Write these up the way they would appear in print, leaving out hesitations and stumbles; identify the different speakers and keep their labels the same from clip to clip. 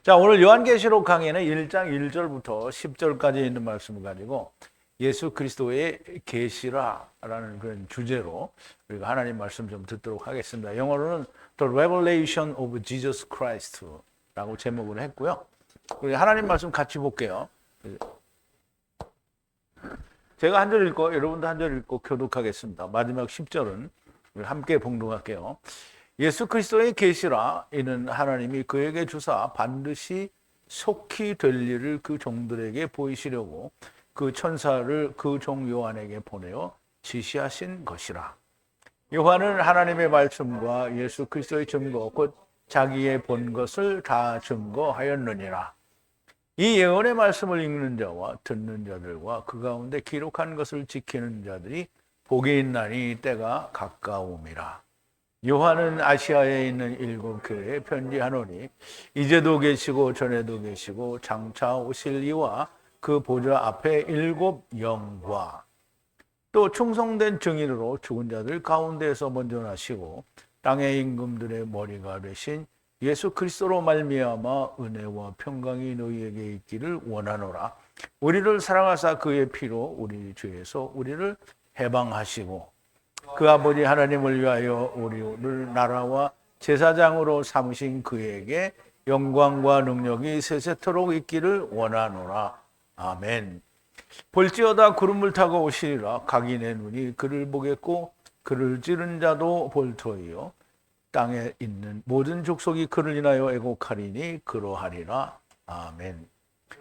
Speaker 1: 자, 오늘 요한계시록 강의는 1장 1절부터 10절까지 있는 말씀을 가지고 예수 그리스도의 계시라라는 그런 주제로 우리가 하나님 말씀 좀 듣도록 하겠습니다. 영어로는 The Revelation of Jesus Christ라고 제목을 했고요. 우리 하나님 말씀 같이 볼게요. 제가 한 절 읽고 여러분도 한 절 읽고 교독하겠습니다. 마지막 10절은 우리 함께 봉독할게요. 예수 그리스도의 계시라, 이는 하나님이 그에게 주사 반드시 속히 될 일을 그 종들에게 보이시려고 그 천사를 그 종 요한에게 보내어 지시하신 것이라. 요한은 하나님의 말씀과 예수 그리스도의 증거 곧 자기의 본 것을 다 증거하였느니라. 이 예언의 말씀을 읽는 자와 듣는 자들과 그 가운데 기록한 것을 지키는 자들이 복이 있나니 때가 가까움이라. 요한은 아시아에 있는 7교회에 편지하노니 이제도 계시고 전에도 계시고 장차 오실 이와 그 보좌 앞에 7 영과 또 충성된 증인으로 죽은 자들 가운데에서 먼저 나시고 땅의 임금들의 머리가 되신 예수 그리스도로 말미암아 은혜와 평강이 너희에게 있기를 원하노라. 우리를 사랑하사 그의 피로 우리 죄에서 우리를 해방하시고 그 아버지 하나님을 위하여 우리를 나라와 제사장으로 삼으신 그에게 영광과 능력이 세세토록 있기를 원하노라. 아멘. 볼지어다 구름을 타고 오시리라. 각인의 눈이 그를 보겠고 그를 찌른 자도 볼 터이요 땅에 있는 모든 족속이 그를 인하여 애곡하리니 그러하리라. 아멘.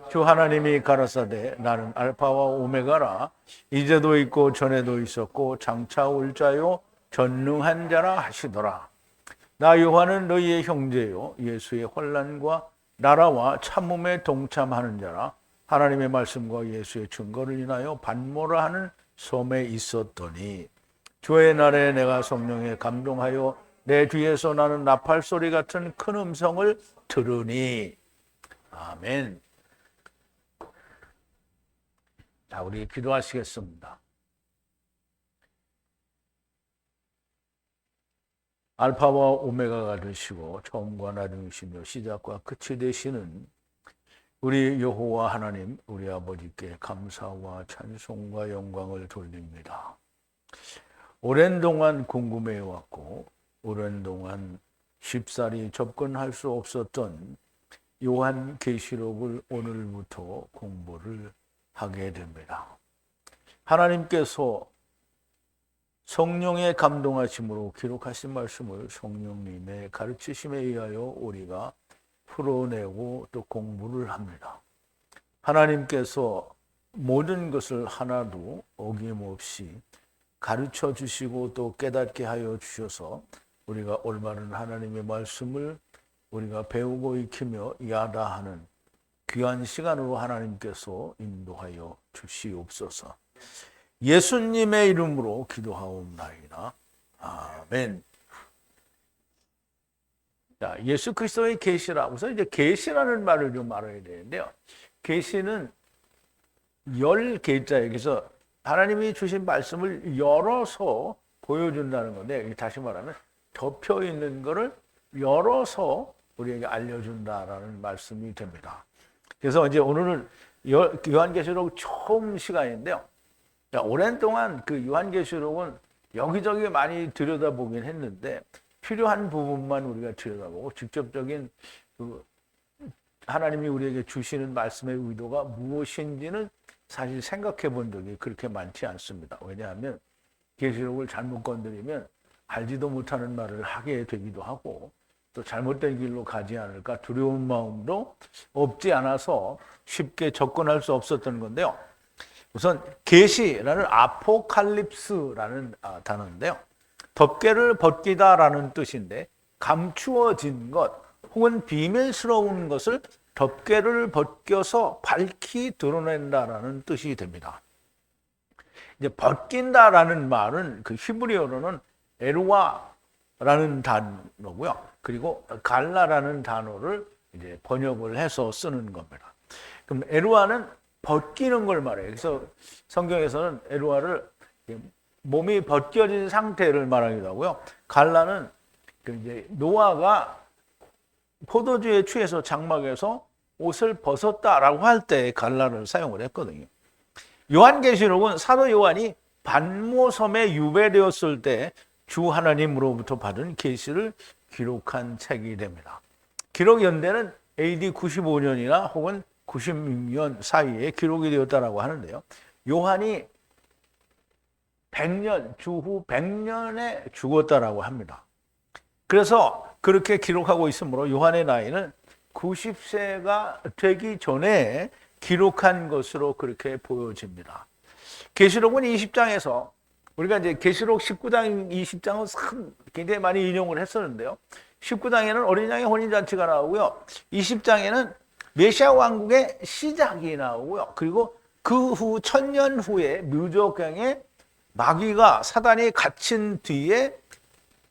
Speaker 1: 주 하나님이 가라사대 나는 알파와 오메가라. 이제도 있고 전에도 있었고 장차 올 자요 전능한 자라 하시더라. 나 요한은 너희의 형제요 예수의 환난과 나라와 참음에 동참하는 자라. 하나님의 말씀과 예수의 증거를 인하여 반모라 하는 섬에 있었더니 주의 날에 내가 성령에 감동하여 내 뒤에서 나는 나팔 소리 같은 큰 음성을 들으니. 아멘. 자, 우리 기도하시겠습니다. 알파와 오메가가 되시고 처음과 나중이시며 시작과 끝이 되시는 우리 여호와 하나님, 우리 아버지께 감사와 찬송과 영광을 돌립니다. 오랜 동안 궁금해왔고 오랜 동안 쉽사리 접근할 수 없었던 요한계시록을 오늘부터 공부를 하게 됩니다. 하나님께서 성령의 감동하심으로 기록하신 말씀을 성령님의 가르치심에 의하여 우리가 풀어내고 또 공부를 합니다. 하나님께서 모든 것을 하나도 어김없이 가르쳐 주시고 또 깨닫게 하여 주셔서 우리가 올바른 하나님의 말씀을 우리가 배우고 익히며 야다하는 귀한 시간으로 하나님께서 인도하여 주시옵소서. 예수님의 이름으로 기도하옵나이다. 아멘. 자, 예수 그리스도의 계시라. 우선 이제 계시라는 말을 좀 알아야 되는데요. 계시는 열 계자예요. 그래서 하나님이 주신 말씀을 열어서 보여준다는 건데, 다시 말하면 덮여 있는 것을 열어서 우리에게 알려준다라는 말씀이 됩니다. 그래서 이제 오늘은 요한계시록 처음 시간인데요. 자, 오랜 동안 그 요한계시록은 여기저기 많이 들여다보긴 했는데 필요한 부분만 우리가 들여다보고 직접적인 그 하나님이 우리에게 주시는 말씀의 의도가 무엇인지는 사실 생각해 본 적이 그렇게 많지 않습니다. 왜냐하면 계시록을 잘못 건드리면 알지도 못하는 말을 하게 되기도 하고 또 잘못된 길로 가지 않을까 두려운 마음도 없지 않아서 쉽게 접근할 수 없었던 건데요. 우선 계시라는 아포칼립스라는 단어인데요. 덮개를 벗기다라는 뜻인데 감추어진 것 혹은 비밀스러운 것을 덮개를 벗겨서 밝히 드러낸다라는 뜻이 됩니다. 이제 벗긴다라는 말은 그 히브리어로는 에루아라는 단어고요. 그리고 갈라라는 단어를 이제 번역을 해서 쓰는 겁니다. 그럼 에루아는 벗기는 걸 말해요. 그래서 성경에서는 에루아를 몸이 벗겨진 상태를 말하기도 하고요. 갈라는 이제 노아가 포도주에 취해서 장막에서 옷을 벗었다라고 할 때 갈라를 사용을 했거든요. 요한계시록은 사도 요한이 반모섬에 유배되었을 때 주 하나님으로부터 받은 계시를 기록한 책이 됩니다. 기록 연대는 AD 95년이나 혹은 96년 사이에 기록이 되었다라고 하는데요. 요한이 100년, 주후 100년에 죽었다라고 합니다. 그래서 그렇게 기록하고 있으므로 요한의 나이는 90세가 되기 전에 기록한 것으로 그렇게 보여집니다. 계시록은 20장에서 우리가 이제 계시록 19장, 20장은 굉장히 많이 인용을 했었는데요. 19장에는 어린 양의 혼인잔치가 나오고요. 20장에는 메시아 왕국의 시작이 나오고요. 그리고 그 후 1000년 후에 묘적경에 마귀가 사단이 갇힌 뒤에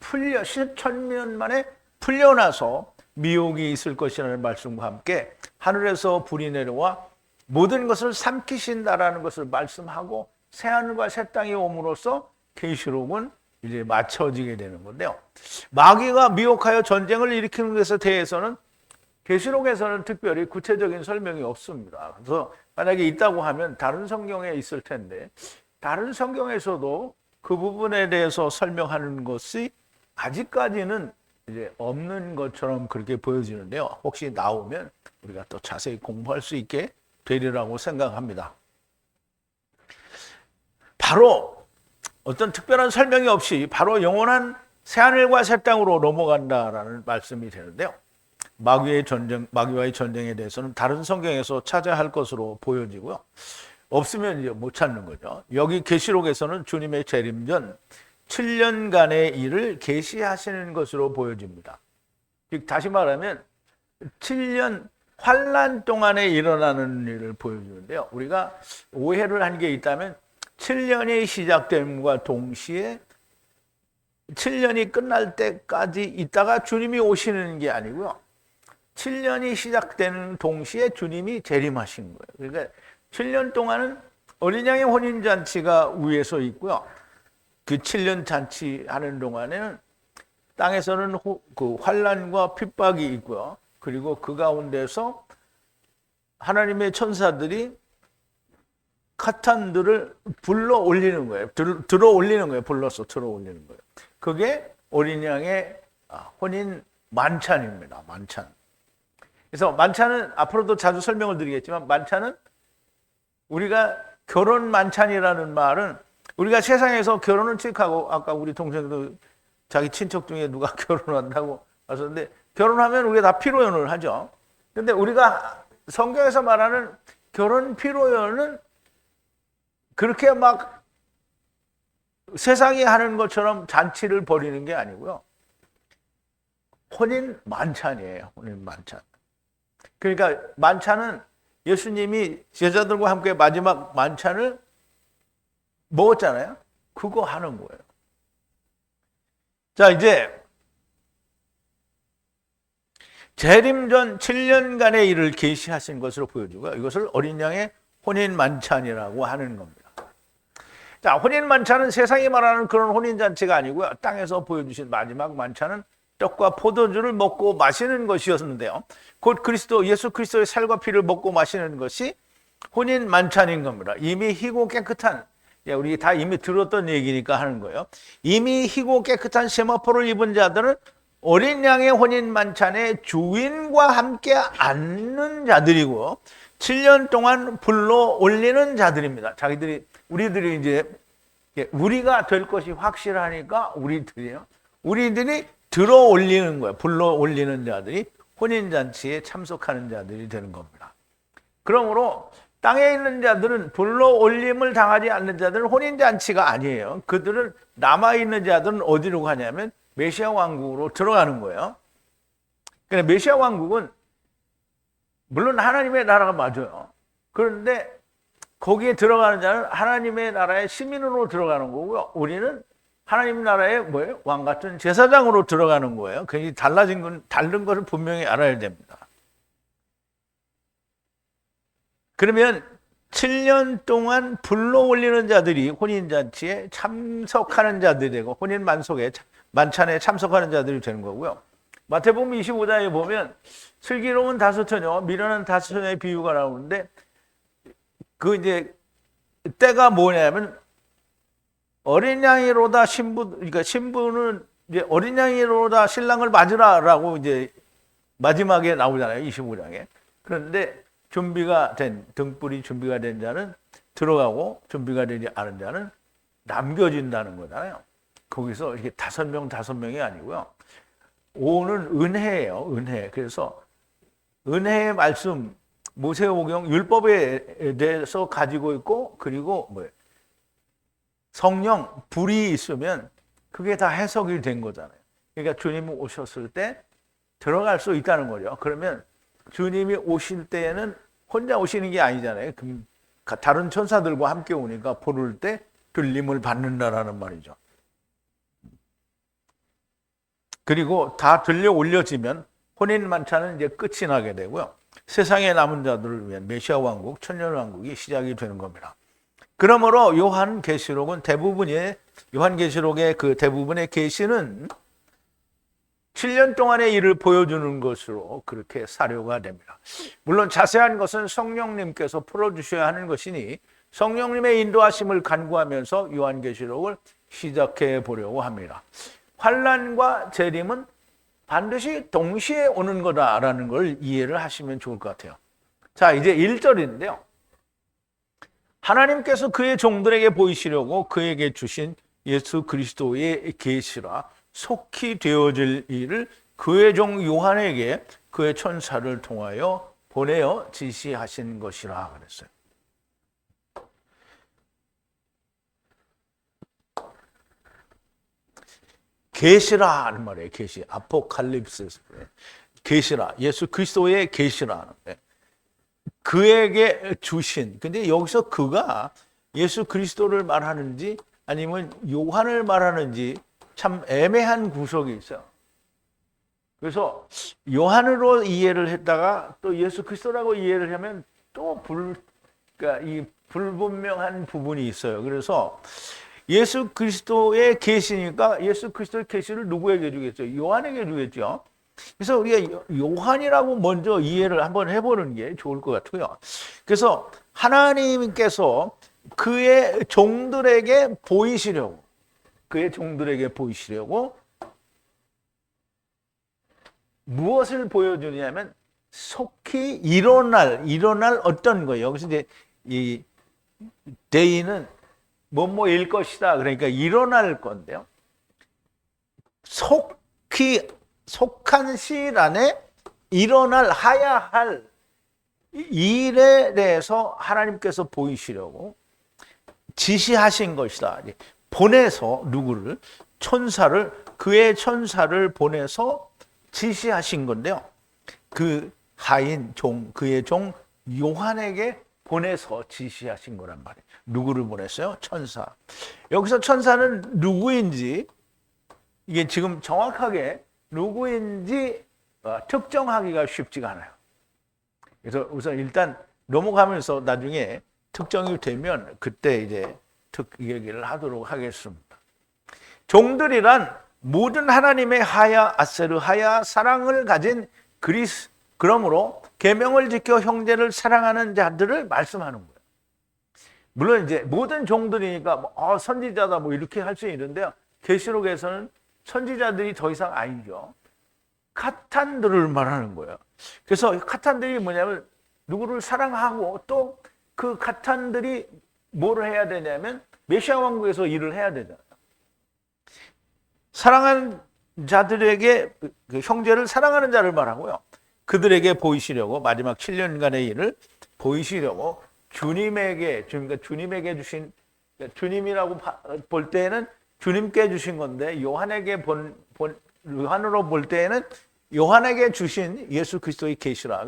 Speaker 1: 1000년 만에 풀려나서 미혹이 있을 것이라는 말씀과 함께 하늘에서 불이 내려와 모든 것을 삼키신다라는 것을 말씀하고 새하늘과 새 땅이 옴으로써 계시록은 이제 맞춰지게 되는 건데요. 마귀가 미혹하여 전쟁을 일으키는 것에 대해서는 계시록에서는 특별히 구체적인 설명이 없습니다. 그래서 만약에 있다고 하면 다른 성경에 있을 텐데 다른 성경에서도 그 부분에 대해서 설명하는 것이 아직까지는 이제 없는 것처럼 그렇게 보여지는데요. 혹시 나오면 우리가 또 자세히 공부할 수 있게 되리라고 생각합니다. 바로 어떤 특별한 설명이 없이 바로 영원한 새하늘과 새 땅으로 넘어간다라는 말씀이 되는데요. 마귀와의 전쟁에 대해서는 다른 성경에서 찾아야 할 것으로 보여지고요. 없으면 이제 못 찾는 거죠. 여기 계시록에서는 주님의 재림 전 7년간의 일을 계시하시는 것으로 보여집니다. 즉 다시 말하면 7년 환란 동안에 일어나는 일을 보여주는데요. 우리가 오해를 한 게 있다면 7년이 시작됨과 동시에 7년이 끝날 때까지 있다가 주님이 오시는 게 아니고요. 7년이 시작되는 동시에 주님이 재림하신 거예요. 그러니까 7년 동안은 어린 양의 혼인잔치가 위에서 있고요. 그 7년 잔치하는 동안에는 땅에서는 그 환란과 핍박이 있고요. 그리고 그 가운데서 하나님의 천사들이 카탄들을 불러 올리는 거예요. 들어 올리는 거예요. 불러서 들어 올리는 거예요. 그게 어린 양의 혼인 만찬입니다. 만찬. 그래서 만찬은 앞으로도 자주 설명을 드리겠지만 만찬은 우리가 결혼 만찬이라는 말은 우리가 세상에서 결혼을 취하고 아까 우리 동생도 자기 친척 중에 누가 결혼한다고 하셨는데 결혼하면 우리가 다 피로연을 하죠. 근데 우리가 성경에서 말하는 결혼 피로연은 그렇게 막 세상이 하는 것처럼 잔치를 벌이는 게 아니고요. 혼인 만찬이에요. 혼인 만찬. 그러니까 만찬은 예수님이 제자들과 함께 마지막 만찬을 먹었잖아요. 그거 하는 거예요. 자, 이제 재림 전 7년간의 일을 계시하신 것으로 보여주고요. 이것을 어린 양의 혼인 만찬이라고 하는 겁니다. 자, 혼인 만찬은 세상이 말하는 그런 혼인 잔치가 아니고요. 땅에서 보여주신 마지막 만찬은 떡과 포도주를 먹고 마시는 것이었는데요. 곧 예수 그리스도의 살과 피를 먹고 마시는 것이 혼인 만찬인 겁니다. 이미 희고 깨끗한, 우리 다 이미 들었던 얘기니까 하는 거예요. 이미 희고 깨끗한 세마포를 입은 자들은 어린 양의 혼인 만찬에 주인과 함께 앉는 자들이고 7년 동안 불러 올리는 자들입니다. 우리들이 이제 우리가 될 것이 확실하니까 우리들이 들어 올리는 거예요. 불러 올리는 자들이 혼인잔치에 참석하는 자들이 되는 겁니다. 그러므로 땅에 있는 자들은 불러 올림을 당하지 않는 자들은 혼인잔치가 아니에요. 그들은 남아있는 자들은 어디로 가냐면 메시아 왕국으로 들어가는 거예요. 그러니까 메시아 왕국은 물론 하나님의 나라가 맞아요. 그런데 거기에 들어가는 자는 하나님의 나라의 시민으로 들어가는 거고요. 우리는 하나님 나라의 왕 같은 제사장으로 들어가는 거예요. 굉장히 다른 것을 분명히 알아야 됩니다. 그러면 7년 동안 불러 올리는 자들이 혼인잔치에 참석하는 자들이 되고 혼인 만찬에 참석하는 자들이 되는 거고요. 마태복음 25장에 보면 슬기로운 다섯 처녀, 미련한 다섯 처녀의 비유가 나오는데 그 이제 때가 뭐냐면 어린 양이로다 그러니까 신부는 이제 어린 양이로다 신랑을 맞으라라고 이제 마지막에 나오잖아요. 25장에. 그런데 등불이 준비가 된 자는 들어가고 준비가 되지 않은 자는 남겨진다는 거잖아요. 거기서 이렇게 다섯 명이 아니고요. 5는 은혜예요. 은혜. 그래서 은혜의 말씀, 모세오경 율법에 대해서 가지고 있고, 그리고 성령, 불이 있으면 그게 다 해석이 된 거잖아요. 그러니까 주님이 오셨을 때 들어갈 수 있다는 거죠. 그러면 주님이 오실 때에는 혼자 오시는 게 아니잖아요. 다른 천사들과 함께 오니까 부를 때 들림을 받는다라는 말이죠. 그리고 다 들려 올려지면 혼인 만찬은 이제 끝이 나게 되고요. 세상에 남은 자들을 위한 메시아 왕국, 천년 왕국이 시작이 되는 겁니다. 그러므로 요한계시록의 그 대부분의 계시는 7년 동안의 일을 보여주는 것으로 그렇게 사료가 됩니다. 물론 자세한 것은 성령님께서 풀어주셔야 하는 것이니 성령님의 인도하심을 간구하면서 요한계시록을 시작해 보려고 합니다. 환난과 재림은 반드시 동시에 오는 거다라는 걸 이해를 하시면 좋을 것 같아요. 자, 이제 1절인데요. 하나님께서 그의 종들에게 보이시려고 그에게 주신 예수 그리스도의 계시라 속히 되어질 일을 그의 종 요한에게 그의 천사를 통하여 보내어 지시하신 것이라 그랬어요. 계시라 하는 말이에요. 계시. 아포칼립스. 계시라. 예수 그리스도의 계시라. 그에게 주신. 근데 여기서 그가 예수 그리스도를 말하는지 아니면 요한을 말하는지 참 애매한 구석이 있어요. 그래서 요한으로 이해를 했다가 또 예수 그리스도라고 이해를 하면 또 그러니까 이 불분명한 부분이 있어요. 그래서 예수 그리스도의 계시니까 예수 그리스도의 계시를 누구에게 주겠죠? 요한에게 주겠죠. 그래서 우리가 요한이라고 먼저 이해를 한번 해보는 게 좋을 것 같고요. 그래서 하나님께서 그의 종들에게 보이시려고 무엇을 보여주냐면 속히 일어날 어떤 거예요. 여기서 이제 이 day는 뭐뭐일 것이다. 그러니까 일어날 건데요. 속한 시일 안에 일어나야 할 일에 대해서 하나님께서 보이시려고 지시하신 것이다. 보내서 누구를? 그의 천사를 보내서 지시하신 건데요. 그 그의 종 요한에게 보내서 지시하신 거란 말이에요. 누구를 보냈어요? 천사. 여기서 천사는 누구인지 이게 지금 정확하게 누구인지 특정하기가 쉽지가 않아요. 그래서 우선 일단 넘어가면서 나중에 특정이 되면 그때 이제 얘기를 하도록 하겠습니다. 종들이란 모든 하나님의 하야 사랑을 가진 그러므로 계명을 지켜 형제를 사랑하는 자들을 말씀하는 거예요. 물론 이제 모든 종들이니까 선지자다 이렇게 할 수 있는데요. 계시록에서는 선지자들이 더 이상 아니죠. 카탄들을 말하는 거예요. 그래서 카탄들이 뭐냐면 누구를 사랑하고 또 그 카탄들이 뭐를 해야 되냐면 메시아 왕국에서 일을 해야 되잖아요. 사랑하는 자들에게 그 형제를 사랑하는 자를 말하고요. 그들에게 보이시려고 마지막 7년간의 일을 보이시려고 주님에게 주신 주님이라고 볼 때에는 주님께 주신 건데 요한으로 볼 때에는 요한에게 주신 예수 그리스도의 계시라.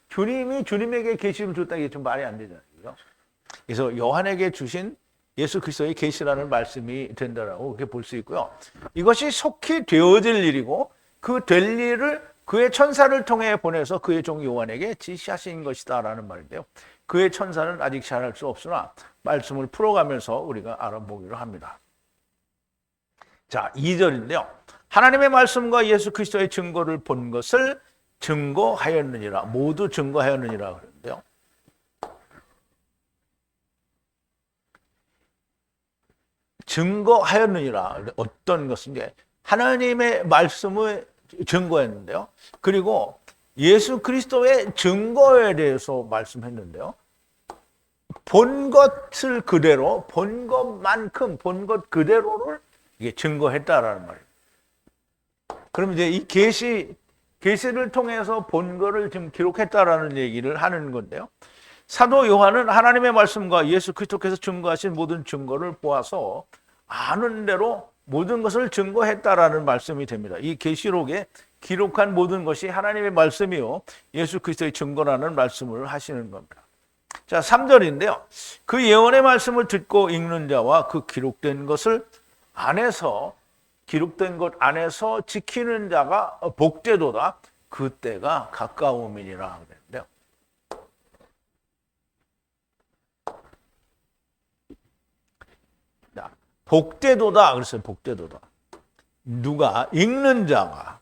Speaker 1: 주님이 주님에게 계시를 줬다는 게 좀 말이 안 되잖아요. 그래서 요한에게 주신 예수 그리스도의 계시라는 말씀이 된다라고 그렇게 볼 수 있고요. 이것이 속히 되어질 일이고 그 될 일을 그의 천사를 통해 보내서 그의 종 요한에게 지시하신 것이다라는 말인데요. 그의 천사는 아직 잘할 수 없으나 말씀을 풀어가면서 우리가 알아보기로 합니다. 자, 2절인데요. 하나님의 말씀과 예수 그리스도의 증거를 본 것을 증거하였느니라. 모두 증거하였느니라 그러는데요. 증거하였느니라. 어떤 것인데 하나님의 말씀을 증거했는데요. 그리고 예수 그리스도의 증거에 대해서 말씀했는데요. 본 것을 그대로, 본 것만큼, 본 것 그대로를 이게 증거했다라는 말이에요. 그럼 이제 이 계시를 통해서 본 거를 지금 기록했다라는 얘기를 하는 건데요. 사도 요한은 하나님의 말씀과 예수 그리스도께서 증거하신 모든 증거를 보아서 아는 대로 모든 것을 증거했다라는 말씀이 됩니다. 이 계시록에 기록한 모든 것이 하나님의 말씀이요 예수 그리스도의 증거라는 말씀을 하시는 겁니다. 자, 3절인데요. 그 예언의 말씀을 듣고 읽는 자와 그 기록된 것을 기록된 것 안에서 지키는 자가 복되도다. 그때가 가까움이니라 그랬는데요. 자, 복되도다 그랬어요. 복되도다. 누가 읽는 자가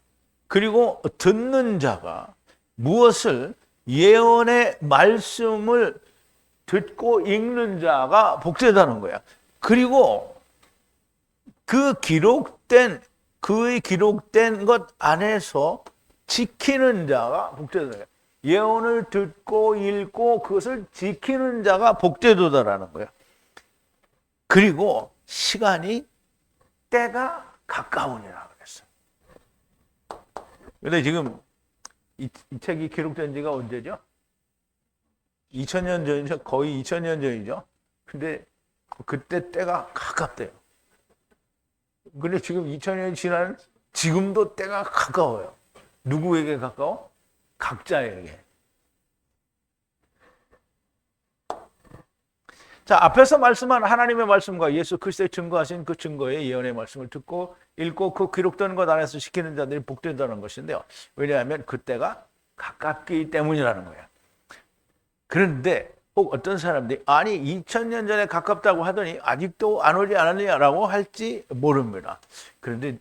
Speaker 1: 그리고 듣는 자가 무엇을 예언의 말씀을 듣고 읽는 자가 복되다는 거야. 그리고 그의 기록된 것 안에서 지키는 자가 복되다는 거야. 예언을 듣고 읽고 그것을 지키는 자가 복되도다라는 거야. 그리고 시간이 때가 가까우니라 그랬어요. 그런데 지금 이 책이 기록된 지가 언제죠? 2000년 전이죠. 거의 2000년 전이죠. 근데 그때 때가 가깝대요. 근데 지금 2000년이 지난 지금도 때가 가까워요. 누구에게 가까워? 각자에게. 자, 앞에서 말씀한 하나님의 말씀과 예수 그리스도의 증거하신 그 증거의 예언의 말씀을 듣고 읽고 그 기록된 것 안에서 지키는 자들이 복된다는 것인데요. 왜냐하면 그때가 가깝기 때문이라는 거예요. 그런데 혹 어떤 사람들이 아니 2000년 전에 가깝다고 하더니 아직도 안 오지 않았느냐라고 할지 모릅니다. 그런데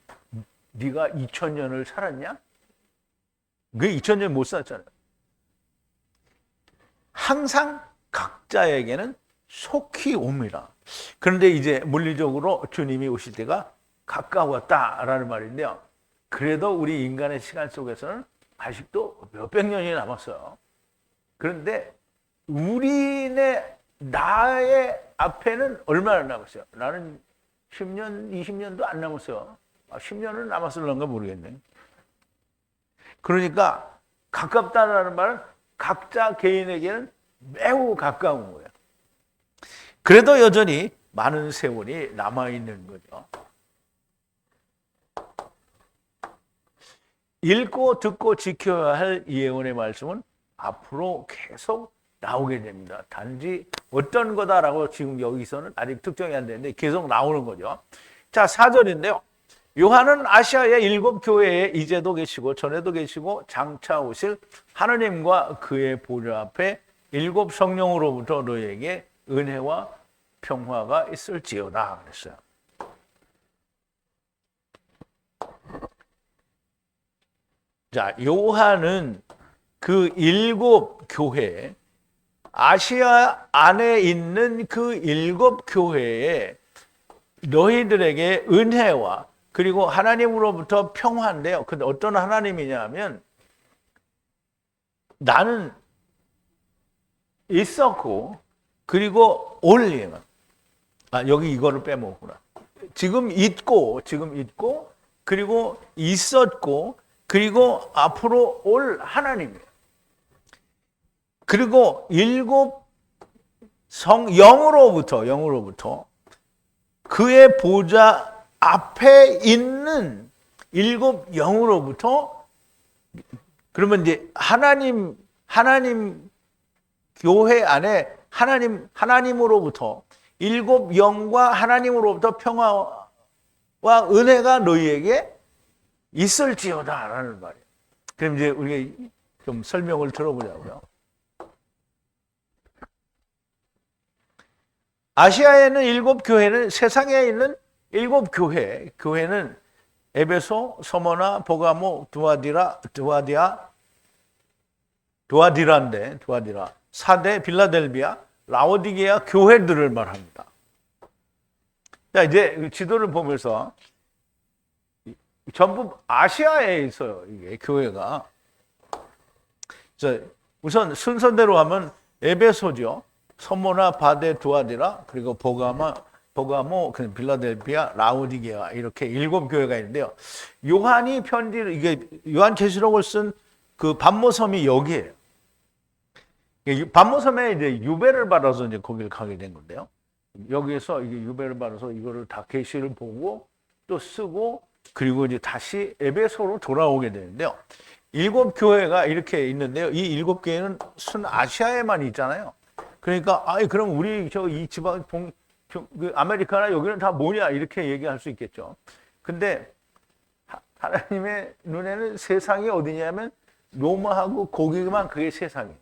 Speaker 1: 네가 2000년을 살았냐? 그 2000년 못 살았잖아요. 항상 각자에게는 속히 옵니다. 그런데 이제 물리적으로 주님이 오실 때가 가까웠다라는 말인데요. 그래도 우리 인간의 시간 속에서는 아직도 몇백 년이 남았어요. 그런데 나의 앞에는 얼마나 남았어요? 나는 10년, 20년도 안 남았어요. 10년은 남았을런가 모르겠네. 그러니까 가깝다는 말은 각자 개인에게는 매우 가까운 거예요. 그래도 여전히 많은 세월이 남아있는 거죠. 읽고 듣고 지켜야 할 예언의 말씀은 앞으로 계속 나오게 됩니다. 단지 어떤 거다라고 지금 여기서는 아직 특정이 안 되는데 계속 나오는 거죠. 자, 4절인데요. 요한은 아시아의 7 교회에 이제도 계시고 전에도 계시고 장차 오실 하느님과 그의 보좌 앞에 7 성령으로부터 너에게 은혜와 평화가 있을지어다 그랬어요. 자, 요한은 그 7 교회, 아시아 안에 있는 그 7 교회에 너희들에게 은혜와 그리고 하나님으로부터 평화인데요. 근데 어떤 하나님이냐면 나는 있었고 그리고 올리면 여기 이거를 빼먹었구나. 지금 있고 그리고 있었고 그리고 앞으로 올 하나님이에요. 그리고 7 영으로부터 그의 보좌 앞에 있는 7 영으로부터 그러면 이제 하나님 교회 안에 하나님으로부터 7 영과 하나님으로부터 평화와 은혜가 너희에게 있을지어다라는 말이에요. 그럼 이제 우리가 좀 설명을 들어보자고요. 아시아에 있는 7 교회는 세상에 있는 7 교회는 에베소, 서머나, 보가모, 두아디라인데, 사대, 빌라델비아, 라오디게아 교회들을 말합니다. 자, 이제 지도를 보면서 전부 아시아에 있어요. 이게 교회가. 자, 우선 순서대로 하면 에베소죠. 서모나, 바데, 두아디라, 그리고 보가모, 빌라델비아, 라오디게아 이렇게 7교회가 있는데요. 요한이 편지를 이게 요한계시록을 쓴 그 반모섬이 여기예요. 반모섬에 이제 유배를 받아서 이제 거기를 가게 된 건데요. 여기에서 이게 유배를 받아서 이거를 다 계시를 보고 또 쓰고 그리고 이제 다시 에베소로 돌아오게 되는데요. 7교회가 이렇게 있는데요. 이 7교회는 순 아시아에만 있잖아요. 그러니까 그럼 우리 이 지방 아메리카나 여기는 다 뭐냐 이렇게 얘기할 수 있겠죠. 근데 하나님의 눈에는 세상이 어디냐면 로마하고 거기만 그게 세상이에요.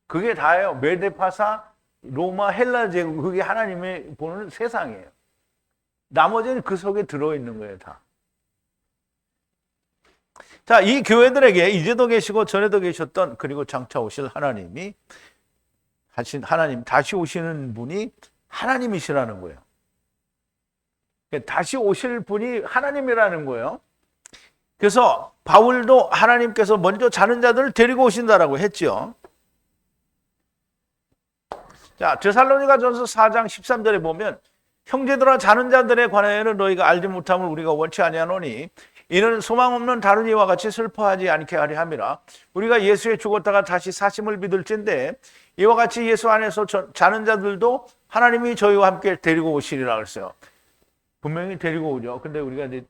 Speaker 1: 그게 다예요. 메데파사, 로마, 헬라 제국 그게 하나님의 보는 세상이에요. 나머지는 그 속에 들어있는 거예요, 다. 자, 이 교회들에게 이제도 계시고 전에도 계셨던 그리고 장차 오실 하나님 다시 오시는 분이 하나님이시라는 거예요. 다시 오실 분이 하나님이라는 거예요. 그래서 바울도 하나님께서 먼저 자는 자들을 데리고 오신다라고 했죠. 자, 데살로니가전서 4장 13절에 보면 형제들아 자는 자들에 관하여는 너희가 알지 못함을 우리가 원치 아니하노니 이는 소망 없는 다른 이와 같이 슬퍼하지 않게 하려 함이라. 우리가 예수에 죽었다가 다시 사심을 믿을진데 이와 같이 예수 안에서 자는 자들도 하나님이 저희와 함께 데리고 오시리라 그랬어요. 분명히 데리고 오죠. 근데 우리가 이제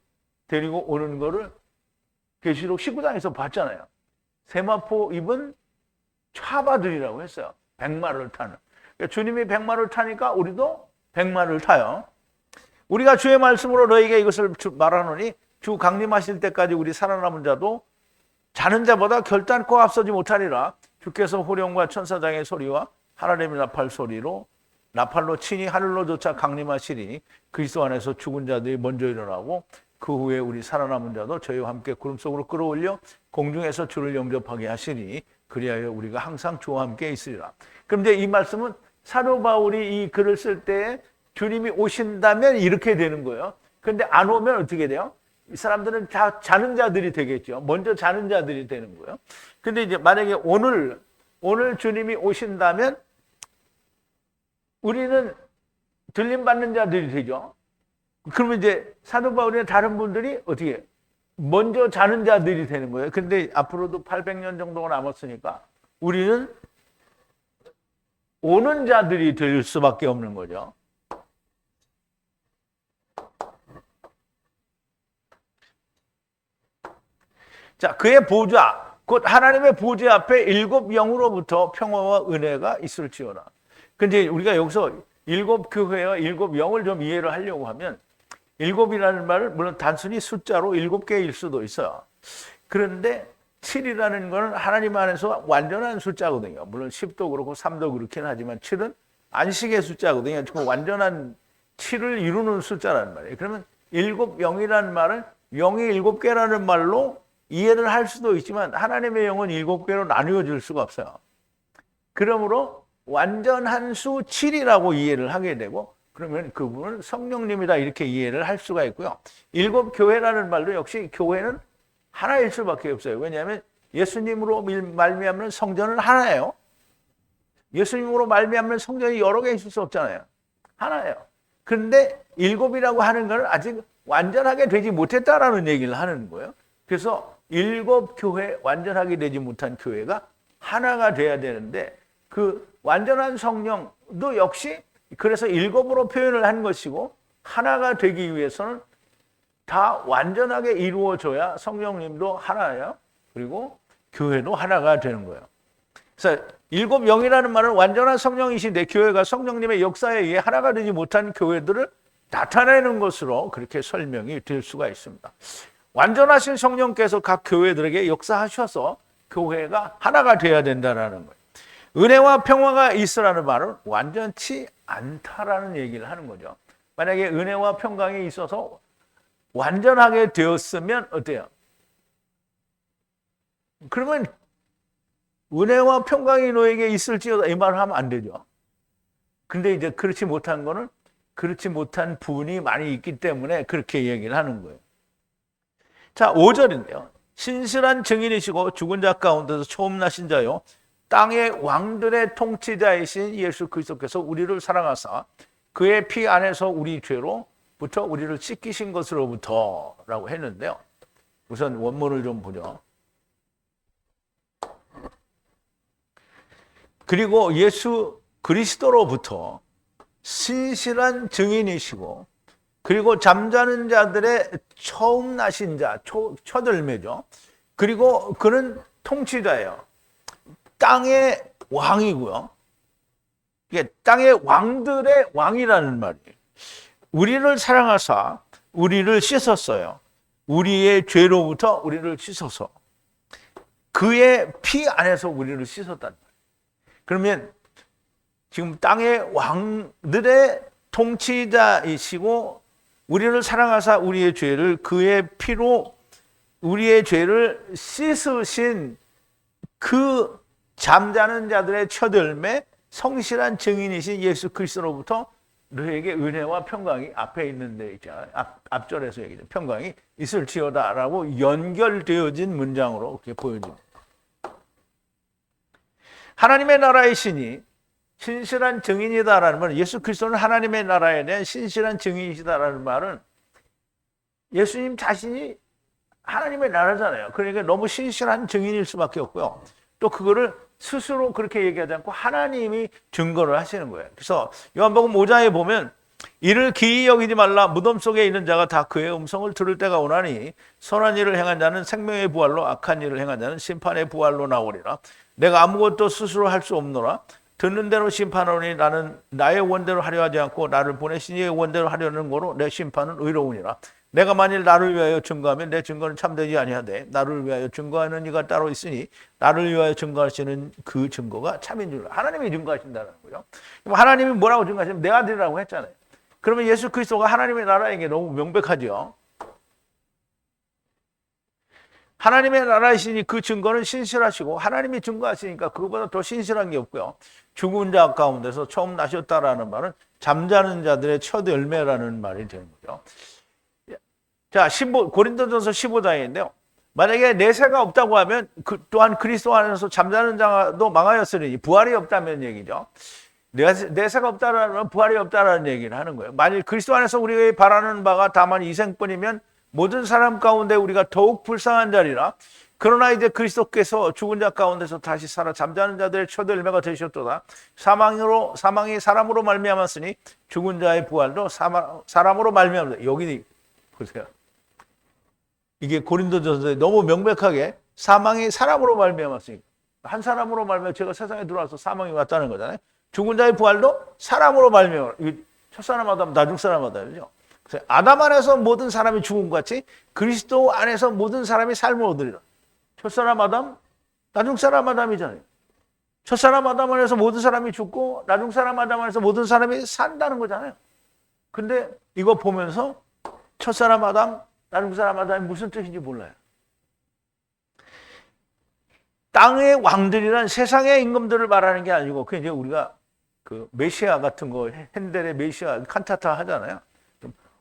Speaker 1: 데리고 오는 거를 계시록 19장에서 봤잖아요. 세마포 입은 차바들이라고 했어요. 백마를 타는. 그러니까 주님이 백마를 타니까 우리도 백마를 타요. 우리가 주의 말씀으로 너에게 이것을 말하노니 주 강림하실 때까지 우리 살아남은 자도 자는 자보다 결단코 앞서지 못하리라. 주께서 호령과 천사장의 소리와 하나님의 나팔로 친히 하늘로 쫓아 강림하시리. 그리스도 안에서 죽은 자들이 먼저 일어나고 그 후에 우리 살아남은 자도 저희와 함께 구름 속으로 끌어올려 공중에서 주를 영접하게 하시니 그리하여 우리가 항상 주와 함께 있으리라. 그럼 이제 이 말씀은 사도 바울이 이 글을 쓸 때 주님이 오신다면 이렇게 되는 거예요. 그런데 안 오면 어떻게 돼요? 이 사람들은 다 자는 자들이 되겠죠. 먼저 자는 자들이 되는 거예요. 근데 이제 만약에 오늘 주님이 오신다면 우리는 들림 받는 자들이 되죠. 그러면 이제 사도 바울이나 다른 분들이 어떻게 먼저 자는 자들이 되는 거예요. 근데 앞으로도 800년 정도가 남았으니까 우리는 오는 자들이 될 수밖에 없는 거죠. 자, 그의 보좌, 곧 하나님의 보좌 앞에 7영으로부터 평화와 은혜가 있을지어다. 근데 우리가 여기서 7교회와 7영을 좀 이해를 하려고 하면 7이라는 말을 물론 단순히 숫자로 7개일 수도 있어요. 그런데 7이라는 것은 하나님 안에서 완전한 숫자거든요. 물론 10도 그렇고 3도 그렇긴 하지만 7은 안식의 숫자거든요. 그 완전한 7을 이루는 숫자라는 말이에요. 그러면 7영이라는 말은 영이 7개라는 말로 이해를 할 수도 있지만 하나님의 영은 7개로 나누어질 수가 없어요. 그러므로 완전한 수 7이라고 이해를 하게 되고 그러면 그분은 성령님이다 이렇게 이해를 할 수가 있고요. 7교회라는 말도 역시 교회는 하나일 수밖에 없어요. 왜냐하면 예수님으로 말미암는 성전은 하나예요. 예수님으로 말미암는 성전이 여러 개 있을 수 없잖아요. 하나예요. 그런데 7이라고 하는 건 아직 완전하게 되지 못했다라는 얘기를 하는 거예요. 그래서 7교회 완전하게 되지 못한 교회가 하나가 돼야 되는데 그 완전한 성령도 역시 그래서 7으로 표현을 한 것이고 하나가 되기 위해서는 다 완전하게 이루어져야 성령님도 하나예요. 그리고 교회도 하나가 되는 거예요. 그래서 7영이라는 말은 완전한 성령이신데 교회가 성령님의 역사에 의해 하나가 되지 못한 교회들을 나타내는 것으로 그렇게 설명이 될 수가 있습니다. 완전하신 성령께서 각 교회들에게 역사하셔서 교회가 하나가 되어야 된다는 거예요. 은혜와 평화가 있으라는 말은 완전치 않다라는 얘기를 하는 거죠. 만약에 은혜와 평강이 있어서 완전하게 되었으면 어때요? 그러면 은혜와 평강이 너에게 있을지어다 이 말을 하면 안 되죠. 근데 이제 그렇지 못한 거는 그렇지 못한 부분이 많이 있기 때문에 그렇게 얘기를 하는 거예요. 자, 5절인데요. 신실한 증인이시고 죽은 자 가운데서 처음 나신 자요 땅의 왕들의 통치자이신 예수 그리스도께서 우리를 사랑하사 그의 피 안에서 우리 죄로부터 우리를 씻기신 것으로부터라고 했는데요. 우선 원문을 좀 보죠. 그리고 예수 그리스도로부터 신실한 증인이시고 그리고 잠자는 자들의 처음 나신 자, 첫 열매죠. 그리고 그는 통치자예요. 땅의 왕이고요. 이게 땅의 왕들의 왕이라는 말이에요. 우리를 사랑하사 우리를 씻었어요. 우리의 죄로부터 우리를 씻어서 그의 피 안에서 우리를 씻었단 말이에요. 그러면 지금 땅의 왕들의 통치자이시고 우리를 사랑하사 우리의 죄를 그의 피로 우리의 죄를 씻으신 그 잠자는 자들의 첫 열매 성실한 증인이신 예수 그리스도로부터 너에게 은혜와 평강이 앞에 있는데 있잖아요. 앞절에서 얘기죠. 평강이 있을지어다라고 연결되어진 문장으로 이렇게 보여집니다. 하나님의 나라의 신이 신실한 증인이다라는 말은 예수 그리스도는 하나님의 나라에 대한 신실한 증인이시다라는 말은 예수님 자신이 하나님의 나라잖아요. 그러니까 너무 신실한 증인일 수밖에 없고요. 또 그거를 스스로 그렇게 얘기하지 않고 하나님이 증거를 하시는 거예요. 그래서 요한복음 5장에 보면 이를 기이 여기지 말라 무덤 속에 있는 자가 다 그의 음성을 들을 때가 오나니 선한 일을 행한 자는 생명의 부활로 악한 일을 행한 자는 심판의 부활로 나오리라. 내가 아무것도 스스로 할 수 없노라. 듣는 대로 심판하노니 나는 나의 원대로 하려 하지 않고 나를 보내신 이의 원대로 하려는 거로 내 심판은 의로우니라. 내가 만일 나를 위하여 증거하면 내 증거는 참되지 아니하되 나를 위하여 증거하는 이가 따로 있으니 나를 위하여 증거하시는 그 증거가 참인 줄. 하나님이 증거하신다는 거죠. 하나님이 뭐라고 증거하시면 내 아들이라고 했잖아요. 그러면 예수 그리스도가 하나님의 나라인 게 너무 명백하죠. 하나님의 나라이시니 그 증거는 신실하시고 하나님이 증거하시니까 그거보다 더 신실한 게 없고요. 죽은 자 가운데서 처음 나셨다라는 말은 잠자는 자들의 첫 열매라는 말이 되는 거죠. 자, 고린도전서 15장인데요. 만약에 내세가 없다고 하면 또한 그리스도 안에서 잠자는 자도 망하였으니 부활이 없다면 얘기죠. 내세가 없다라는 건 부활이 없다라는 얘기를 하는 거예요. 만일 그리스도 안에서 우리가 바라는 바가 다만 이생뿐이면 모든 사람 가운데 우리가 더욱 불쌍한 자리라. 그러나 이제 그리스도께서 죽은 자 가운데서 다시 살아 잠자는 자들의 첫 열매가 되셨도다. 사망이 사람으로 말미암았으니 죽은 자의 부활도 사람으로 말미암았다. 여기 보세요. 이게 고린도전서에 너무 명백하게 사망이 사람으로 말미암았으니까 한 사람으로 말미암아 제가 세상에 들어와서 사망이 왔다는 거잖아요. 죽은 자의 부활도 사람으로 말미암아. 첫 사람 아담, 나중 사람 아담이죠. 아담 안에서 모든 사람이 죽은 것 같이 그리스도 안에서 모든 사람이 삶을 얻으리라. 첫사람 아담, 나중 사람 아담이잖아요. 첫사람 아담 안에서 모든 사람이 죽고 나중 사람 아담 안에서 모든 사람이 산다는 거잖아요. 근데 이거 보면서 첫사람 아담, 나중 사람 아담이 무슨 뜻인지 몰라요. 땅의 왕들이란 세상의 임금들을 말하는 게 아니고 그게 이제 우리가 그 메시아 같은 거 핸델의 메시아 칸타타 하잖아요.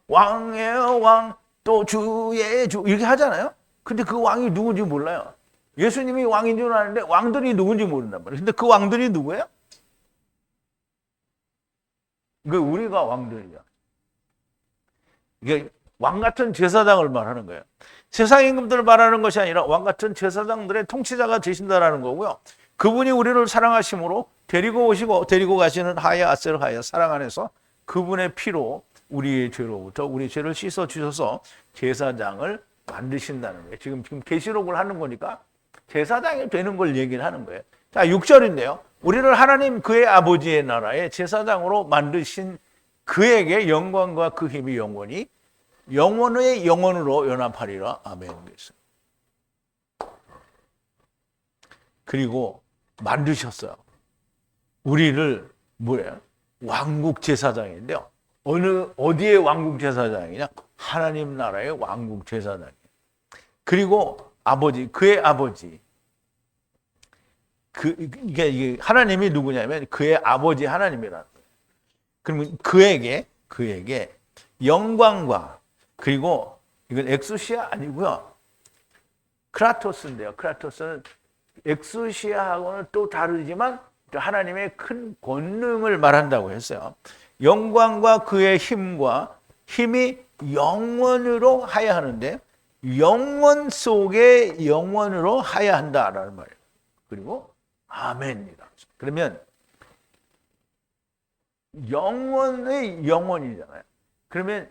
Speaker 1: 왕의 왕 또 주의 주 이렇게 하잖아요. 근데 그 왕이 누군지 몰라요. 예수님이 왕인 줄 아는데 왕들이 누군지 모른단 말이에요. 근데 그 왕들이 누구예요? 그 우리가 왕들이야. 이게 왕 같은 제사장을 말하는 거예요. 세상 임금들을 말하는 것이 아니라 왕 같은 제사장들의 통치자가 되신다라는 거고요. 그분이 우리를 사랑하심으로 데리고 오시고 데리고 가시는 하야 아셀 하야 사랑 안에서 그분의 피로 우리의 죄로부터 우리 죄를 씻어 주셔서 제사장을 만드신다는 거예요. 지금 계시록을 하는 거니까 제사장이 되는 걸 얘기를 하는 거예요. 자, 6절인데요. 우리를 하나님 그의 아버지의 나라에 제사장으로 만드신 그에게 영광과 그 힘이 영원히 영원의 영원으로 연합하리라. 아멘. 그리고 만드셨어요. 우리를 뭐예요? 왕국 제사장인데요. 어디의 왕국 제사장이냐? 하나님 나라의 왕국 제사장이에요. 그리고 아버지, 그의 아버지. 이게 하나님이 누구냐면 그의 아버지 하나님이라는 거예요. 그러면 그에게 영광과, 그리고 이건 엑수시아 아니고요. 크라토스인데요. 크라토스는 엑수시아하고는 또 다르지만 하나님의 큰 권능을 말한다고 했어요. 영광과 그의 힘이 영원으로 하야 하는데, 영원 속에 영원으로 하야 한다라는 말이에요. 그리고 아멘이다. 그러면 영원의 영원이잖아요. 그러면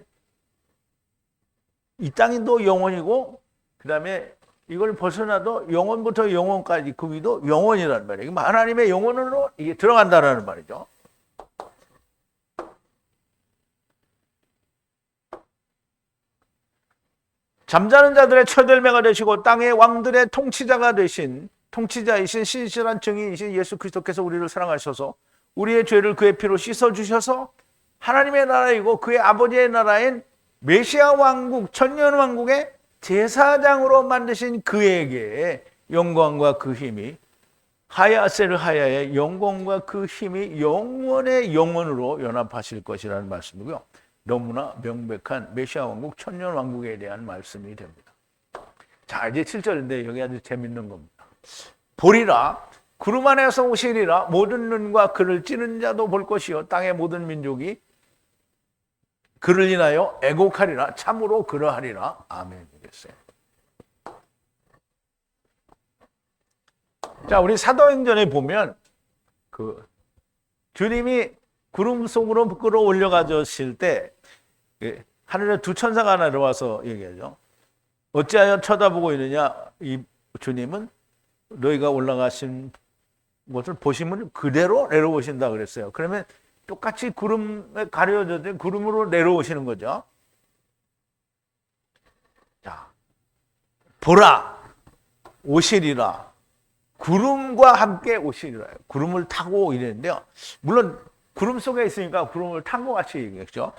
Speaker 1: 이 땅이 또 영원이고, 그 다음에 이걸 벗어나도 영원부터 영원까지 그 위도 영원이라는 말이에요. 하나님의 영원으로 이게 들어간다라는 말이죠. 잠자는 자들의 처절매가 되시고 땅의 왕들의 통치자이신 신실한 증인이신 예수 그리스도께서 우리를 사랑하셔서 우리의 죄를 그의 피로 씻어주셔서 하나님의 나라이고 그의 아버지의 나라인 메시아 왕국, 천년 왕국의 제사장으로 만드신 그에게 영광과 그 힘이, 하야세르 하야의 영광과 그 힘이 영원의 영원으로 연합하실 것이라는 말씀이고요. 너무나 명백한 메시아 왕국, 천년 왕국에 대한 말씀이 됩니다. 자, 이제 7절인데 여기 아주 재밌는 겁니다. 보리라, 구름 안에서 오시리라. 모든 눈과 그를 찌는 자도 볼 것이요 땅의 모든 민족이 그를 인하여 애곡하리라. 참으로 그러하리라. 아멘이겠어요. 자, 우리 사도행전에 보면 그 주님이 구름 속으로 끌어올려 가셨을 때 하늘에 두 천사가 내려와서 얘기하죠. 어찌하여 쳐다보고 있느냐? 이 주님은 너희가 올라가신 것을 보시면 그대로 내려오신다 그랬어요. 그러면 똑같이 구름에 가려져도 구름으로 내려오시는 거죠. 자, 보라, 오시리라. 구름과 함께 오시리라. 구름을 타고 이랬는데요. 물론 구름 속에 있으니까 구름을 탄 것 같이 얘기했죠.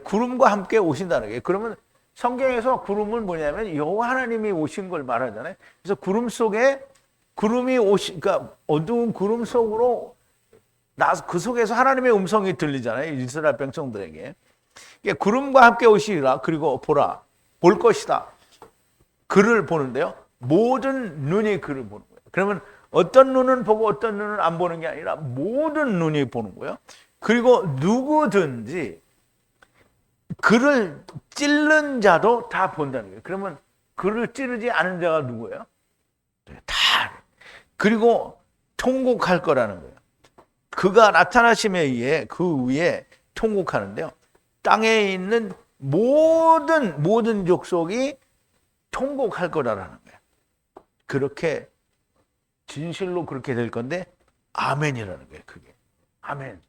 Speaker 1: 구름과 함께 오신다는 게, 그러면 성경에서 구름은 뭐냐면 여호와 하나님이 오신 걸 말하잖아요. 그래서 구름 속에 구름이 그러니까 어두운 구름 속으로 그 속에서 하나님의 음성이 들리잖아요. 이스라엘 백성들에게. 구름과 함께 오시리라. 그리고 보라, 볼 것이다. 그를 보는데요. 모든 눈이 그를 보는 거예요. 그러면 어떤 눈은 보고 어떤 눈은 안 보는 게 아니라 모든 눈이 보는 거예요. 그리고 누구든지 그를 찔른 자도 다 본다는 거예요. 그러면 그를 찌르지 않은 자가 누구예요? 다. 그리고 통곡할 거라는 거예요. 그가 나타나심에 의해 그 위에 통곡하는데요. 땅에 있는 모든 족속이 통곡할 거라는 거예요. 그렇게 진실로 그렇게 될 건데 아멘이라는 거예요. 그게 아멘.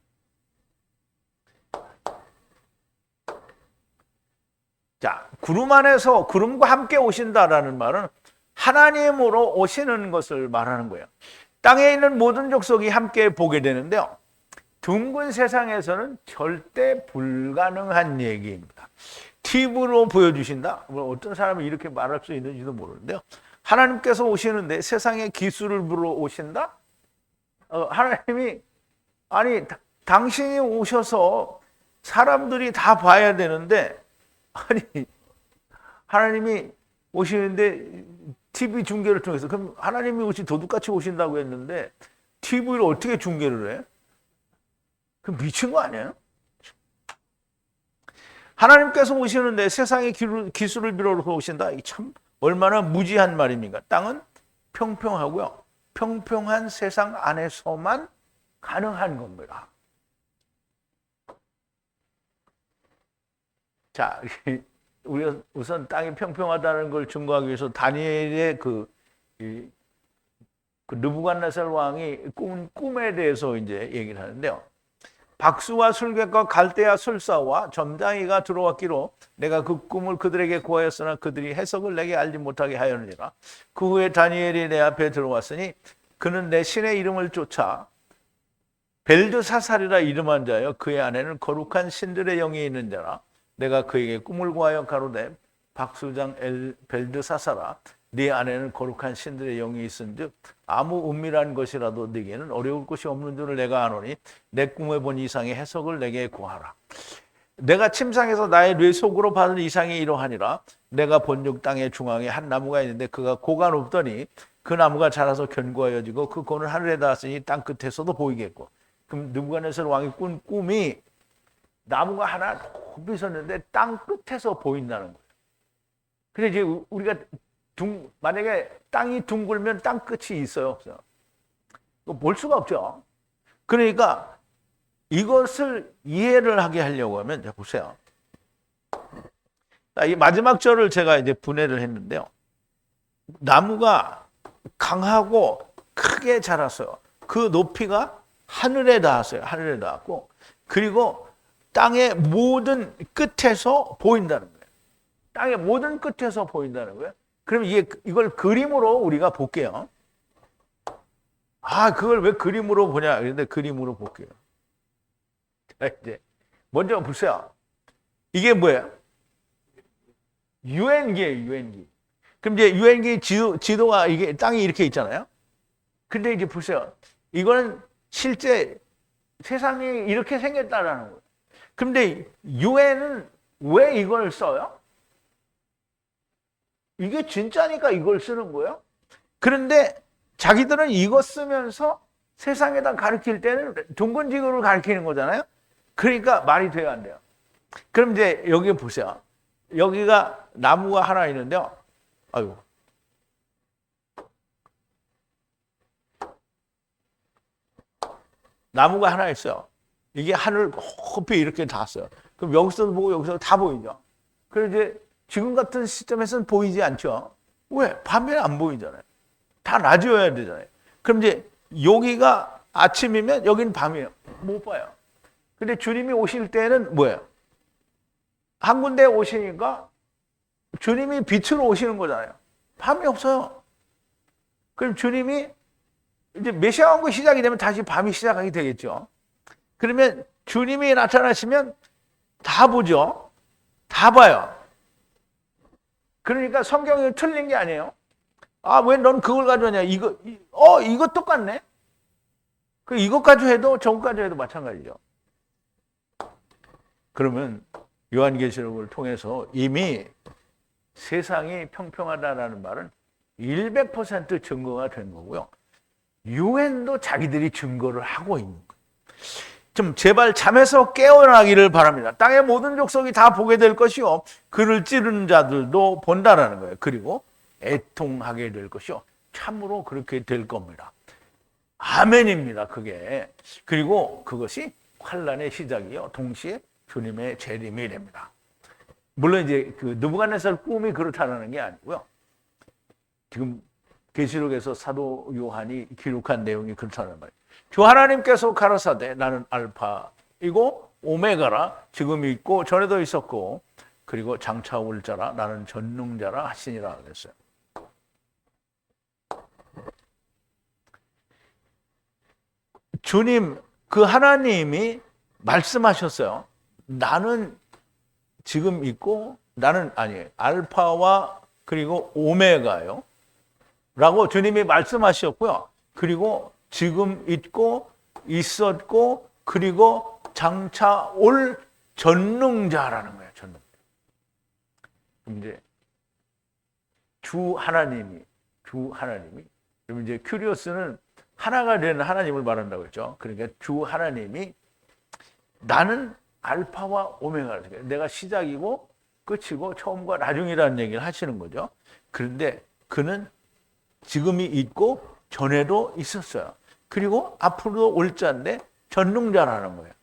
Speaker 1: 자, 구름 안에서 구름과 함께 오신다라는 말은 하나님으로 오시는 것을 말하는 거예요. 땅에 있는 모든 족속이 함께 보게 되는데요. 둥근 세상에서는 절대 불가능한 얘기입니다. TV로 보여주신다? 어떤 사람이 이렇게 말할 수 있는지도 모르는데요. 하나님께서 오시는데 세상의 기술을 불어 오신다? 하나님이, 아니, 당신이 오셔서 사람들이 다 봐야 되는데, 아니, 하나님이 오시는데 TV 중계를 통해서, 그럼 하나님이 오시 도둑같이 오신다고 했는데 TV를 어떻게 중계를 해? 그럼 미친 거 아니에요? 하나님께서 오시는데 세상의 기술을 빌어서 오신다. 참 얼마나 무지한 말입니까? 땅은 평평하고요. 평평한 세상 안에서만 가능한 겁니다. 자, 우리가 우선 땅이 평평하다는 걸 증거하기 위해서 다니엘의 그 느부갓네살 왕이 꾼 꿈에 대해서 이제 얘기를 하는데요. 박수와 술객과 갈대아 술사와 점장이가 들어왔기로 내가 그 꿈을 그들에게 구하였으나 그들이 해석을 내게 알지 못하게 하였느니라. 그 후에 다니엘이 내 앞에 들어왔으니 그는 내 신의 이름을 쫓아 벨드사살이라 이름한 자여 그의 안에는 거룩한 신들의 영이 있는 자라. 내가 그에게 꿈을 구하여 가로되 박수장 벨드사사라 네 안에는 거룩한 신들의 영이 있은즉 아무 은밀한 것이라도 네게는 어려울 것이 없는 줄을 내가 아노니 내 꿈에 본 이상의 해석을 내게 구하라. 내가 침상에서 나의 뇌 속으로 받은 이상이 이러하니라. 내가 본육 땅의 중앙에 한 나무가 있는데 그가 고가 높더니 그 나무가 자라서 견고하여지고 그 곤을 하늘에 닿았으니 땅 끝에서도 보이겠고. 그럼 느부갓네살 왕이 꾼 꿈이 나무가 하나 높이 섰는데 땅 끝에서 보인다는 거예요. 근데 이제 우리가 만약에 땅이 둥글면 땅 끝이 있어요, 없어요? 볼 수가 없죠. 그러니까 이것을 이해를 하게 하려고 하면, 자, 보세요. 이 마지막 절을 제가 이제 분해를 했는데요. 나무가 강하고 크게 자랐어요. 그 높이가 하늘에 닿았어요. 하늘에 닿았고, 그리고 땅의 모든 끝에서 보인다는 거예요. 땅의 모든 끝에서 보인다는 거예요. 그럼 이걸 그림으로 우리가 볼게요. 그걸 왜 그림으로 보냐? 그런데 그림으로 볼게요. 자, 이제 먼저 보세요. 이게 뭐예요? 유엔기예요, 유엔기. 그럼 이제 유엔기 지도가 이게 땅이 이렇게 있잖아요. 근데 이제 보세요. 이거는 실제 세상이 이렇게 생겼다라는 거예요. 그런데 유엔은 왜 이걸 써요? 이게 진짜니까 이걸 쓰는 거예요. 그런데 자기들은 이거 쓰면서 세상에다 가르칠 때는 둥근 지구를 가르치는 거잖아요. 그러니까 말이 돼야 안 돼요. 그럼 이제 여기 보세요. 여기가 나무가 하나 있는데요. 아이고. 나무가 하나 있어요. 이게 하늘 높이 이렇게 닿았어요. 그럼 여기서도 보고 여기서 다 보이죠. 그래서 이제 지금 같은 시점에서는 보이지 않죠. 왜? 밤에는 안 보이잖아요. 다 낮이어야 되잖아요. 그럼 이제 여기가 아침이면 여기는 밤이에요. 못 봐요. 근데 주님이 오실 때는 뭐예요? 한 군데 오시니까 주님이 빛으로 오시는 거잖아요. 밤이 없어요. 그럼 주님이 이제 메시아 왕국 시작이 되면 다시 밤이 시작하게 되겠죠. 그러면 주님이 나타나시면 다 보죠. 다 봐요. 그러니까 성경이 틀린 게 아니에요. 왜 넌 그걸 가져왔냐? 이거 똑같네? 이것 가지고 해도 저것 가지고 해도 마찬가지죠. 그러면 요한계시록을 통해서 이미 세상이 평평하다라는 말은 100% 증거가 된 거고요. 유엔도 자기들이 증거를 하고 있는 거예요. 좀 제발 잠에서 깨어나기를 바랍니다. 땅의 모든 족속이 다 보게 될 것이요. 그를 찌르는 자들도 본다라는 거예요. 그리고 애통하게 될 것이요. 참으로 그렇게 될 겁니다. 아멘입니다. 그게. 그리고 그것이 환란의 시작이요. 동시에 주님의 재림이 됩니다. 물론 이제 그 느부갓네살 꿈이 그렇다는 게 아니고요. 지금 계시록에서 사도 요한이 기록한 내용이 그렇다는 말이에요. 주 하나님께서 가라사대 나는 알파이고 오메가라 지금 있고 전에도 있었고 그리고 장차 올 자라 나는 전능자라 하시니라 그랬어요. 주님 그 하나님이 말씀하셨어요. 나는 지금 있고 나는 아니에요. 알파와 그리고 오메가요. 라고 주님이 말씀하셨고요. 그리고 지금 있고 있었고 그리고 장차 올 전능자라는 거예요. 전능자. 이제 주 하나님이 그럼 이제 큐리오스는 하나가 되는 하나님을 말한다고 했죠. 그러니까 주 하나님이 나는 알파와 오메가라. 내가 시작이고 끝이고 처음과 나중이라는 얘기를 하시는 거죠. 그런데 그는 지금이 있고 전에도 있었어요. 그리고 앞으로도 올 자인데 전능자라는 거예요.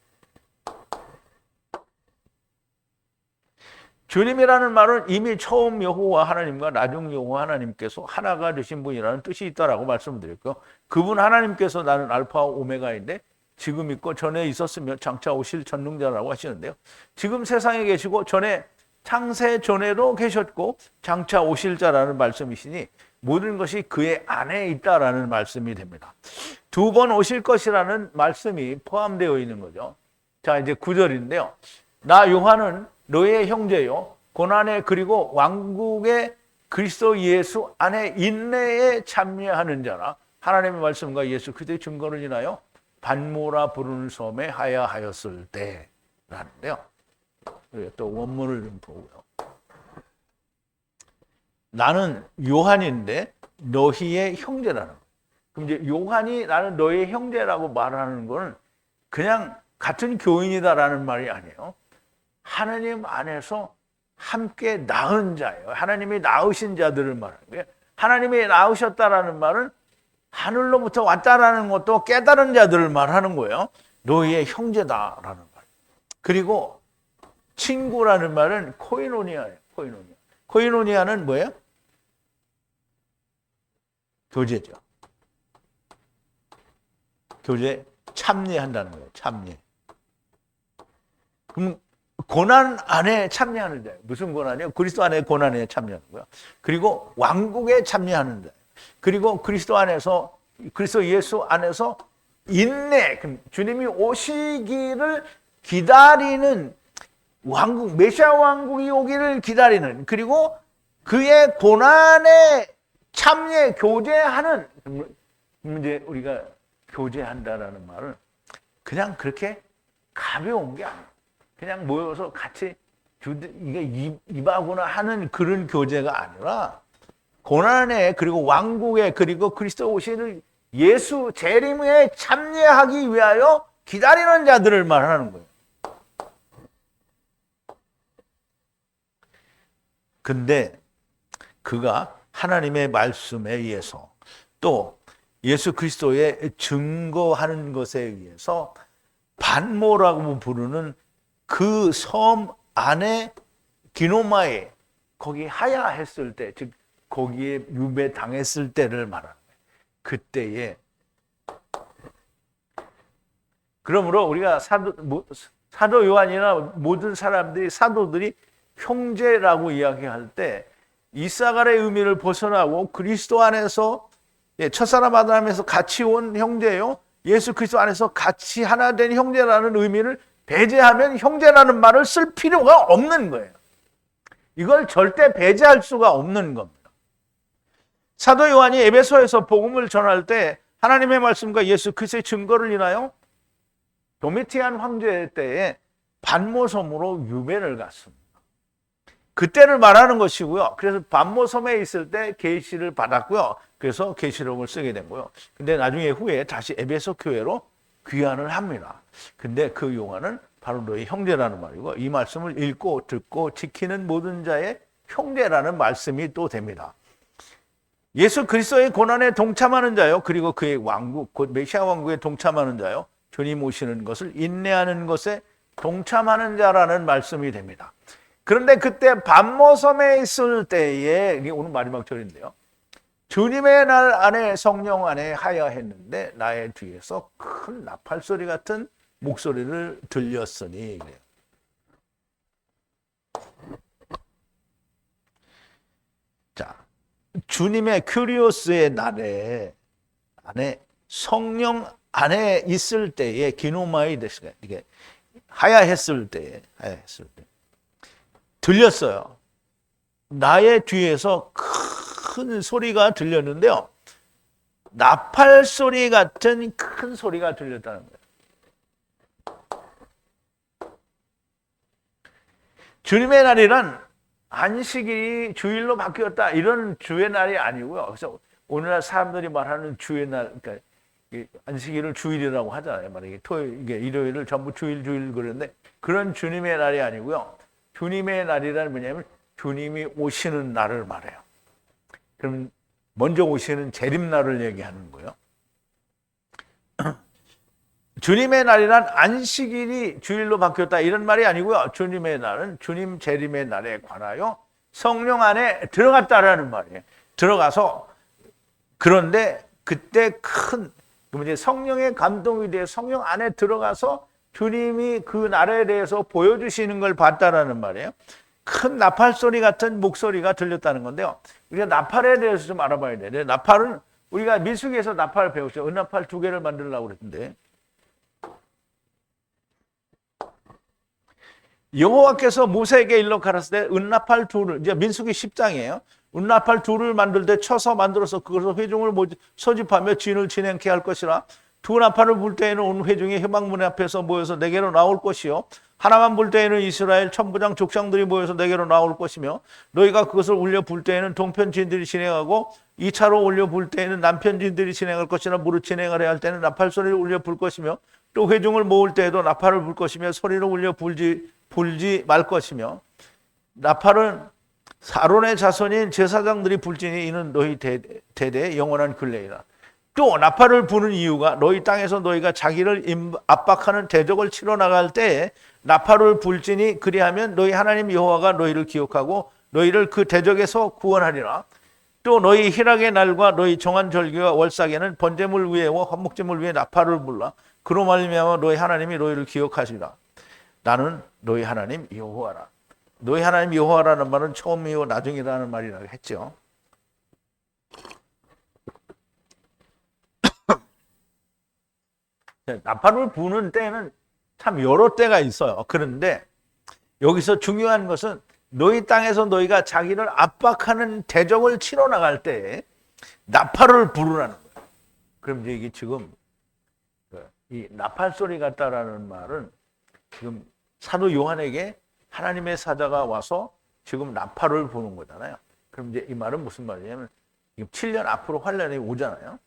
Speaker 1: 주님이라는 말은 이미 처음 여호와 하나님과 나중 여호와 하나님께서 하나가 되신 분이라는 뜻이 있다라고 말씀드렸고요. 그분 하나님께서 나는 알파와 오메가인데 지금 있고 전에 있었으며 장차 오실 전능자라고 하시는데요. 지금 세상에 계시고 전에 창세 전에도 계셨고 장차 오실 자라는 말씀이시니 모든 것이 그의 안에 있다라는 말씀이 됩니다. 두 번 오실 것이라는 말씀이 포함되어 있는 거죠. 자, 이제 9절인데요. 나 요한은 너희의 형제요 고난에 그리고 왕국의 그리스도 예수 안에 인내에 참여하는 자라. 하나님의 말씀과 예수 그리스도의 증거를 인하여 반모라 부르는 섬에 하야하였을 때라는데요. 또 원문을 좀 보고요. 나는 요한인데 너희의 형제라는 거예요. 그럼 이제 요한이 나는 너의 형제라고 말하는 거는 그냥 같은 교인이다라는 말이 아니에요. 하나님 안에서 함께 낳은 자예요. 하나님이 낳으신 자들을 말하는 거예요. 하나님이 낳으셨다라는 말은 하늘로부터 왔다라는 것도 깨달은 자들을 말하는 거예요. 너희의 형제다라는 말. 그리고 친구라는 말은 코이노니아예요. 코이노니아. 코이노니아는 뭐예요? 교제죠. 교제 참여한다는 거예요. 참여. 그럼 고난 안에 참여하는 자예요. 무슨 고난이요? 그리스도 안에 고난에 참여하는 거예요. 그리고 왕국에 참여하는 자예요. 그리고 그리스도 안에서 그리스도 예수 안에서 인내, 주님이 오시기를 기다리는 왕국, 메시아 왕국이 오기를 기다리는, 그리고 그의 고난에 참여, 교제하는. 이제 우리가 교제한다라는 말은 그냥 그렇게 가벼운 게 아니에요. 그냥 모여서 같이 이게 입하거나 하는 그런 교제가 아니라 고난에 그리고 왕국에 그리고 그리스도 오시는 예수 재림에 참여하기 위하여 기다리는 자들을 말하는 거예요. 근데 그가 하나님의 말씀에 의해서 또 예수 그리스도의 증거하는 것에 의해서 반모라고 부르는 그 섬 안에 기노마에 거기 하야했을 때, 즉 거기에 유배당했을 때를 말하는 거예요. 그때에. 그러므로 우리가 사도 요한이나 모든 사람들이 사도들이 형제라고 이야기할 때 이사갈의 의미를 벗어나고 그리스도 안에서 첫사람 아담에서 같이 온 형제요, 예수 그리스도 안에서 같이 하나 된 형제라는 의미를 배제하면 형제라는 말을 쓸 필요가 없는 거예요. 이걸 절대 배제할 수가 없는 겁니다. 사도 요한이 에베소에서 복음을 전할 때 하나님의 말씀과 예수 그리스도의 증거를 인하여 도미티안 황제 때에 반모섬으로 유배를 갔습니다. 그때를 말하는 것이고요. 그래서 반모섬에 있을 때 계시를 받았고요. 그래서 계시록을 쓰게 된 거예요. 근데 나중에 후에 다시 에베소 교회로 귀환을 합니다. 근데 그 요한은 바로 너희 형제라는 말이고, 이 말씀을 읽고 듣고 지키는 모든 자의 형제라는 말씀이 또 됩니다. 예수 그리스도의 고난에 동참하는 자요, 그리고 그의 왕국, 곧 메시아 왕국에 동참하는 자요, 주님 오시는 것을 인내하는 것에 동참하는 자라는 말씀이 됩니다. 그런데 그때 반모섬에 있을 때에, 이게 오늘 마지막 절인데요, 주님의 날 안에 성령 안에 하야했는데 나의 뒤에서 큰 나팔소리 같은 목소리를 들렸으니. 자, 주님의 큐리오스의 날에 안에 성령 안에 있을 때에 기노마이 데스가 이게 하야했을 때 들렸어요. 나의 뒤에서 큰 소리가 들렸는데요, 나팔 소리 같은 큰 소리가 들렸다는 거예요. 주님의 날이란 안식일이 주일로 바뀌었다 이런 주의 날이 아니고요. 그래서 오늘날 사람들이 말하는 주의 날, 그러니까 안식일을 주일이라고 하잖아요. 만약에 토요일, 이게 일요일을 전부 주일 그러는데 그런 주님의 날이 아니고요. 주님의 날이란 뭐냐면 주님이 오시는 날을 말해요. 그럼 먼저 오시는 재림날을 얘기하는 거예요. 주님의 날이란 안식일이 주일로 바뀌었다 이런 말이 아니고요. 주님의 날은 주님 재림의 날에 관하여 성령 안에 들어갔다라는 말이에요. 들어가서, 그런데 그때 큰, 이제 성령의 감동이 돼 성령 안에 들어가서 주님이 그 날에 대해서 보여주시는 걸 봤다라는 말이에요. 큰 나팔 소리 같은 목소리가 들렸다는 건데요. 우리가 나팔에 대해서 좀 알아봐야 돼요. 나팔은 우리가 미숙에서 나팔을 배웠죠. 은나팔 2개를 만들려고 그랬는데, 여호와께서 모세에게 일러 가라사대 은나팔 둘을, 이제 민수기 10장이에요. 은나팔 둘을 만들 때 쳐서 만들어서 그것을 회중을 소집하며 진을 진행케 할 것이라. 두 나팔을 불 때에는 온 회중이 회막문 앞에서 모여서 내게로 나올 것이요 하나만 불 때에는 이스라엘 천부장 족장들이 모여서 내게로 나올 것이며 너희가 그것을 울려 불 때에는 동편진들이 진행하고 2차로 올려 불 때에는 남편진들이 진행할 것이나 무릇 진행을 해야 할 때는 나팔 소리를 울려 불 것이며 또 회중을 모을 때에도 나팔을 불 것이며 소리를 울려 불지 말 것이며 나팔은 아론의 자손인 제사장들이 불지니 이는 너희 대대 영원한 규례이라. 또 나팔을 부는 이유가 너희 땅에서 너희가 자기를 압박하는 대적을 치러 나갈 때에 나팔을 불지니 그리하면 너희 하나님 여호와가 너희를 기억하고 너희를 그 대적에서 구원하리라. 또 너희 희락의 날과 너희 정한 절기와 월삭에는 번제물 위에와 화목제물 위에 나팔을 불라. 그로 말미암아 너희 하나님이 너희를 기억하시라. 나는 너희 하나님 여호와라. 너희 하나님 여호와라는 말은 처음이요 나중이라는 말이라고 했죠. 나팔을 부는 때는 참 여러 때가 있어요. 그런데 여기서 중요한 것은 너희 땅에서 너희가 자기를 압박하는 대적을 치러 나갈 때 나팔을 부르라는 거예요. 그럼 이제 이게 지금 이 나팔 소리 같다라는 말은 지금 사도 요한에게 하나님의 사자가 와서 지금 나팔을 부는 거잖아요. 그럼 이제 이 말은 무슨 말이냐면 7년 앞으로 환란이 오잖아요.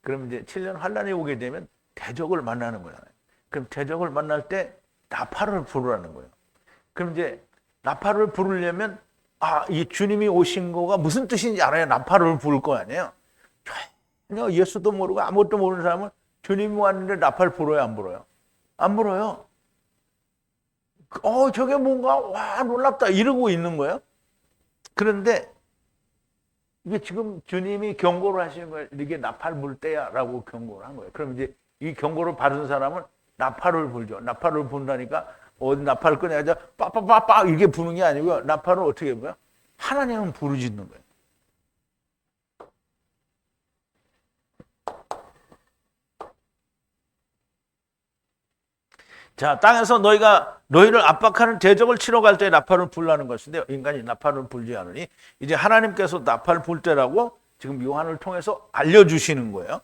Speaker 1: 그럼 이제 7년 환란이 오게 되면 대적을 만나는 거잖아요. 그럼 대적을 만날 때 나팔을 부르라는 거예요. 그럼 이제 나팔을 부르려면 이 주님이 오신 거가 무슨 뜻인지 알아야 나팔을 부를 거 아니에요. 전혀 예수도 모르고 아무것도 모르는 사람은 주님이 왔는데 나팔 불어요, 안 불어요? 안 불어요. 저게 뭔가 와 놀랍다 이러고 있는 거예요. 그런데 이게 지금 주님이 경고를 하시는 거예요. 이게 나팔 불 때야라고 경고를 한 거예요. 그럼 이제 이 경고를 받은 사람은 나팔을 불죠. 나팔을 분다니까 어디 나팔을 꺼내자 빠빠빠빠 이게 부는 게 아니고요. 나팔을 어떻게 해요? 하나님은 부르짖는 거예요. 자, 땅에서 너희를 압박하는 대적을 치러 갈 때 나팔을 불라는 것인데 인간이 나팔을 불지 않으니 이제 하나님께서 나팔을 불 때라고 지금 요한을 통해서 알려주시는 거예요.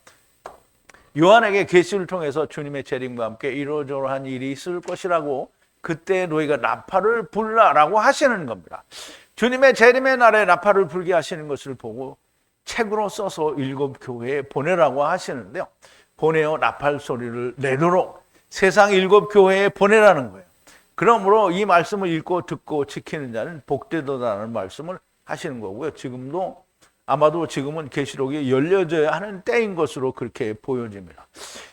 Speaker 1: 요한에게 계시를 통해서 주님의 재림과 함께 이러저러한 일이 있을 것이라고 그때 너희가 나팔을 불라라고 하시는 겁니다. 주님의 재림의 날에 나팔을 불게 하시는 것을 보고 책으로 써서 7 교회에 보내라고 하시는데요. 보내어 나팔 소리를 내도록 세상 7 교회에 보내라는 거예요. 그러므로 이 말씀을 읽고 듣고 지키는 자는 복되도다라는 말씀을 하시는 거고요. 지금도 아마도 지금은 계시록이 열려져야 하는 때인 것으로 그렇게 보여집니다.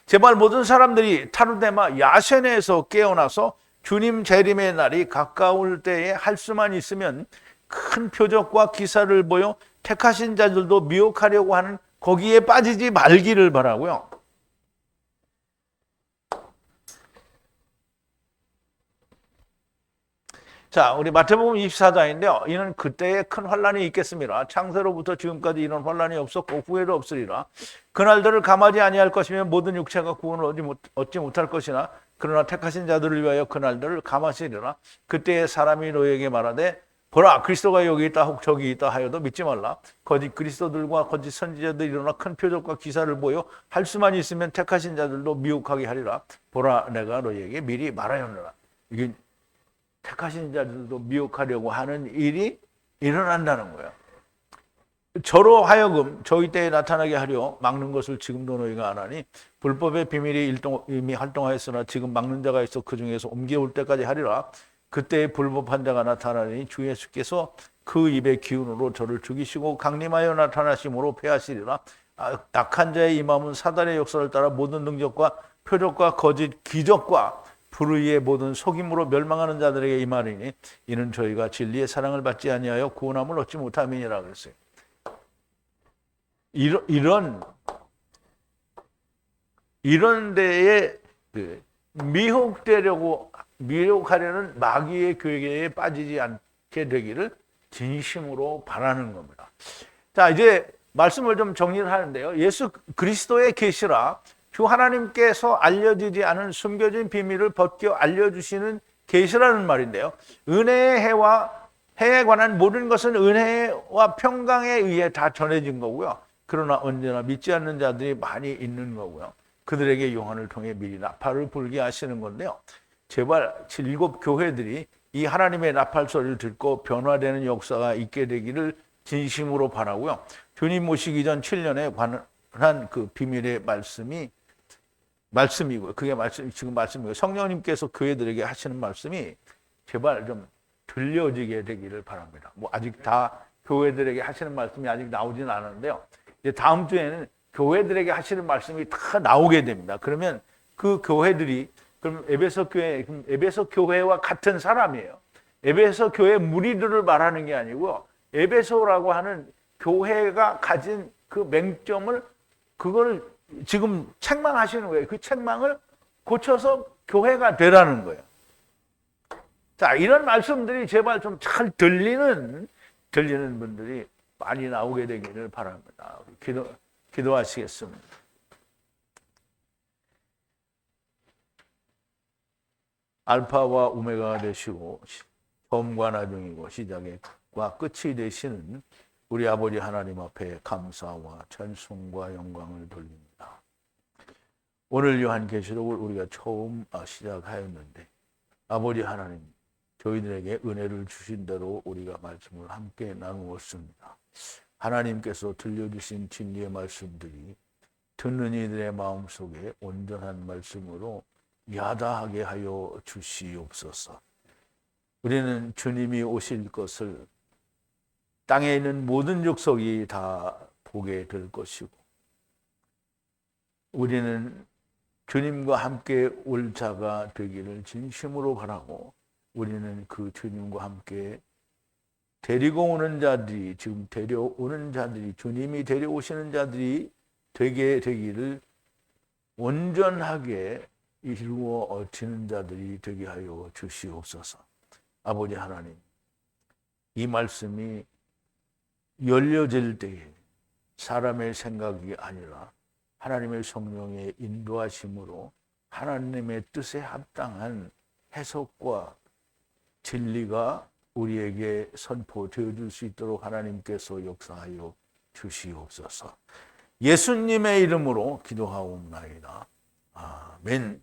Speaker 1: 제발 모든 사람들이 타르데마 야센에서 깨어나서 주님 재림의 날이 가까울 때에 할 수만 있으면 큰 표적과 기사를 보여 택하신 자들도 미혹하려고 하는 거기에 빠지지 말기를 바라고요. 자, 우리 마태복음 24장인데요. 이는 그때에 큰 환란이 있겠습니다. 창세로부터 지금까지 이런 환란이 없었고 후에도 없으리라. 그날들을 감하지 아니할 것이며 모든 육체가 구원을 얻지 못할 것이나 그러나 택하신 자들을 위하여 그날들을 감하시리라. 그때에 사람이 너희에게 말하되 보라 그리스도가 여기 있다 혹 저기 있다 하여도 믿지 말라. 거짓 그리스도들과 거짓 선지자들이 일어나 큰 표적과 기사를 보여 할 수만 있으면 택하신 자들도 미혹하게 하리라. 보라 내가 너희에게 미리 말하였노라. 이게 택하신 자들도 미혹하려고 하는 일이 일어난다는 거예요. 저로 하여금 저희 때에 나타나게 하려 막는 것을 지금도 너희가 안 하니 불법의 비밀이 이미 활동하였으나 지금 막는 자가 있어 그 중에서 옮겨올 때까지 하리라. 그때 불법한 자가 나타나니 주 예수께서 그 입의 기운으로 저를 죽이시고 강림하여 나타나심으로 패하시리라. 악한 자의 이 마음은 사단의 역사를 따라 모든 능력과 표적과 거짓 기적과 불의의 모든 속임으로 멸망하는 자들에게 이 말이니 이는 저희가 진리의 사랑을 받지 아니하여 구원함을 얻지 못함이니라 그랬어요. 이런 데에 미혹하려는 마귀의 괴계에 빠지지 않게 되기를 진심으로 바라는 겁니다. 자, 이제 말씀을 좀 정리를 하는데요. 예수 그리스도의 계시라 주 하나님께서 알려지지 않은 숨겨진 비밀을 벗겨 알려주시는 계시라는 말인데요. 은혜의 해와 해에 관한 모든 것은 은혜와 평강에 의해 다 전해진 거고요. 그러나 언제나 믿지 않는 자들이 많이 있는 거고요. 그들에게 요한을 통해 미리 나팔을 불게 하시는 건데요. 제발 7교회들이 이 하나님의 나팔 소리를 듣고 변화되는 역사가 있게 되기를 진심으로 바라고요. 주님 모시기 전 7년에 관한 그 비밀의 말씀이고요. 그게 지금 말씀이고 성령님께서 교회들에게 하시는 말씀이 제발 좀 들려지게 되기를 바랍니다. 뭐 아직 다 교회들에게 하시는 말씀이 아직 나오진 않았는데요. 이제 다음 주에는 교회들에게 하시는 말씀이 다 나오게 됩니다. 그러면 그 교회들이 그럼 에베소 교회와 같은 사람이에요. 에베소 교회 무리들을 말하는 게 아니고 에베소라고 하는 교회가 가진 그 맹점을 그거를 지금 책망하시는 거예요. 그 책망을 고쳐서 교회가 되라는 거예요. 자, 이런 말씀들이 제발 좀 잘 들리는 분들이 많이 나오게 되기를 바랍니다. 기도하시겠습니다. 알파와 오메가가 되시고 처음과 나중이고 시작과 끝이 되시는 우리 아버지 하나님 앞에 감사와 찬송과 영광을 돌립니다. 오늘 요한계시록을 우리가 처음 시작하였는데 아버지 하나님, 저희들에게 은혜를 주신 대로 우리가 말씀을 함께 나누었습니다. 하나님께서 들려주신 진리의 말씀들이 듣는 이들의 마음속에 온전한 말씀으로 야다하게 하여 주시옵소서. 우리는 주님이 오실 것을 땅에 있는 모든 족속이 다 보게 될 것이고 우리는 주님과 함께 올 자가 되기를 진심으로 바라고 우리는 그 주님과 함께 데리고 오는 자들이 지금 데려오는 자들이 주님이 데려오시는 자들이 되게 되기를 온전하게 이루어지는 자들이 되게 하여 주시옵소서. 아버지 하나님, 이 말씀이 열려질 때에 사람의 생각이 아니라 하나님의 성령의 인도하심으로 하나님의 뜻에 합당한 해석과 진리가 우리에게 선포되어 줄 수 있도록 하나님께서 역사하여 주시옵소서. 예수님의 이름으로 기도하옵나이다. 아멘.